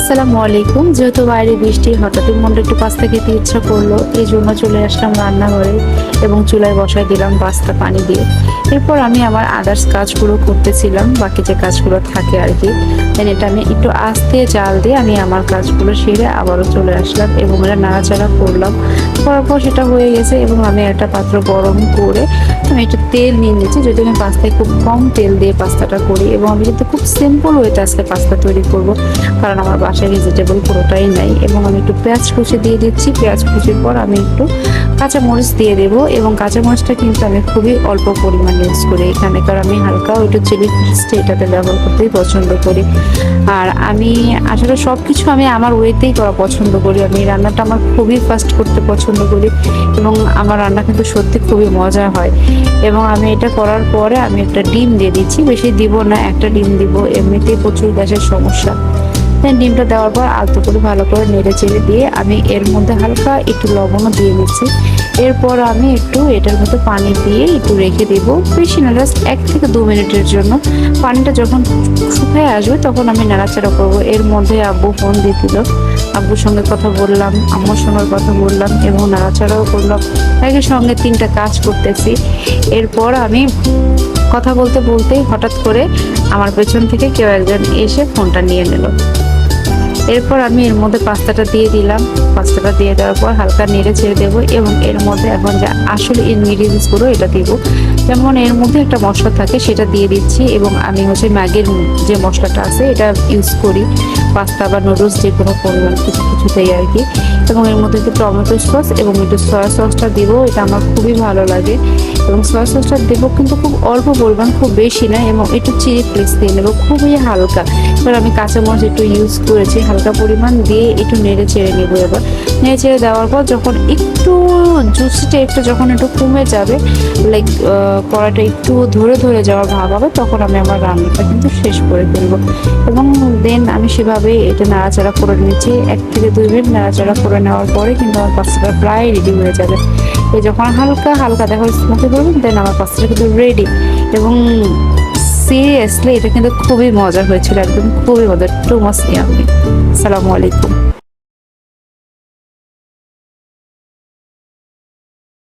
আসসালামু আলাইকুম। যেহেতু বাইরে বৃষ্টি, হঠাৎই মনটা একটু পাস্তা খেতে ইচ্ছা করলো, এই জন্য চলে আসলাম রান্নাঘরে এবং চুলায় বসায় দিলাম পাস্তা পানি দিয়ে। এরপর আমি আমার আদার্স কাজগুলো করতেছিলাম, বাকি যে কাজগুলো থাকে আর কি। দেন এটা আমি একটু আস্তে জাল দিয়ে আমি আমার কাজগুলো সেরে আবারও চলে আসলাম এবং এটা নাড়াচাড়া করলাম। করার পর সেটা হয়ে গেছে এবং আমি একটা পাত্র গরম করে আমি একটু তেল নিয়ে নিচ্ছি। যদি আমি পাস্তায় খুব কম তেল দিয়ে পাস্তাটা করি এবং আমি কিন্তু খুব সিম্পল ওয়েতে আজকে পাস্তা তৈরি করব, কারণ আমার বাসায় ভেজিটেবল পুরোটাই নাই। এবং আমি একটু পেঁয়াজ কুচি দিয়ে দিচ্ছি। পেঁয়াজ কুচির পর আমি একটু কাঁচামরিচ দিয়ে দেবো এবং কাঁচামরিচটা কিন্তু আমি খুবই অল্প পরিমাণ ইউজ করি এখানে, কারণ আমি হালকা একটু চিলি পেস্ট এটাতে ব্যবহার করতেই পছন্দ করি। আর আমি আসলে সব কিছু আমি আমার ওয়েতেই করা পছন্দ করি। আমি রান্নাটা আমার খুবই ফাস্ট করতে পছন্দ করি এবং আমার রান্না কিন্তু সত্যি খুবই মজা হয়। এবং আমি এটা করার পরে আমি একটা ডিম দিয়ে দিচ্ছি, বেশি দিব না, একটা ডিম দিব, এমনিতেই প্রচুর গ্যাসের সমস্যা। ডিমটা দেওয়ার পর আলতো করে ভালো করে নেড়ে চেড়ে দিয়ে আমি এর মধ্যে হালকা একটু লবণও দিয়ে নিচ্ছি। এরপর আমি একটু এটার মধ্যে পানি দিয়ে একটু রেখে দেবো, বেশি না, জাস্ট 1 থেকে 2 মিনিটের জন্য। পানিটা যখন শুকিয়ে আসবে তখন আমি নাড়াচাড়া করবো। এর মধ্যে আব্বু ফোন দিয়ে দিল, আব্বুর সঙ্গে কথা বললাম, আম্মুর সঙ্গে কথা বললাম এবং নাড়াচাড়াও করলাম। একই সঙ্গে 3টা কাজ করতেছি। এরপর আমি কথা বলতে বলতেই হঠাৎ করে আমার পেছন থেকে কেউ একজন এসে ফোনটা নিয়ে নিল। এরপর আমি এর মধ্যে পাস্তাটা দিয়ে দিলাম। পাস্তাটা দিয়ে দেওয়ার পর হালকা নেড়ে ছেড়ে দেবো এবং এর মধ্যে এখন যে আসলে ইনগ্রিডিয়েন্টসগুলো এটা দিব। যেমন এর মধ্যে একটা মশলা থাকে সেটা দিয়ে দিচ্ছি এবং আমি ম্যাগির যে মশলাটা আছে এটা ইউজ করি পাস্তা বা নুডলস যে কোনো পরিমাণ কিছুতেই আর কি। এবং এর মধ্যে একটু টমেটো সস এবং একটু সয়া সসটা দিব, এটা আমার খুবই ভালো লাগে। এবং সয়া সসটা দেবো কিন্তু খুব অল্প পরিমাণ, খুব বেশি না। এবং একটু চিলি ফ্লেক্স দিয়ে নেবো খুবই হালকা। এবার আমি কাঁচামরিচ একটু ইউজ করেছি হালকা পরিমাণ দিয়ে একটু নেড়ে চেড়ে নেবো। এবার নেড়ে চেড়ে দেওয়ার পর যখন একটু জুসি টাইপটা যখন একটু কমে যাবে, লাইক কড়াইটা একটু ধরে ধরে যাওয়ার ভাব হবে, তখন আমি আমার রান্নাটা কিন্তু শেষ করে ফেলবো। এবং দেন আমি সেভাবে এটা নাড়াচাড়া করে নিচ্ছি। 1 থেকে 2 মিনিট নাড়াচাড়া করে নেওয়ার পরে কিন্তু আমার পাস্তাটা প্রায় রেডি হয়ে যাবে। এই যখন হালকা হালকা দেখো স্মোকি করবেন, দেন আমার পাস্তাটা কিন্তু রেডি। এবং সিরিয়াসলি এটা কিন্তু খুবই মজা হয়েছিল, একদম খুবই মজা, টু মাচ ইয়াম্মি। আসসালামু আলাইকুম।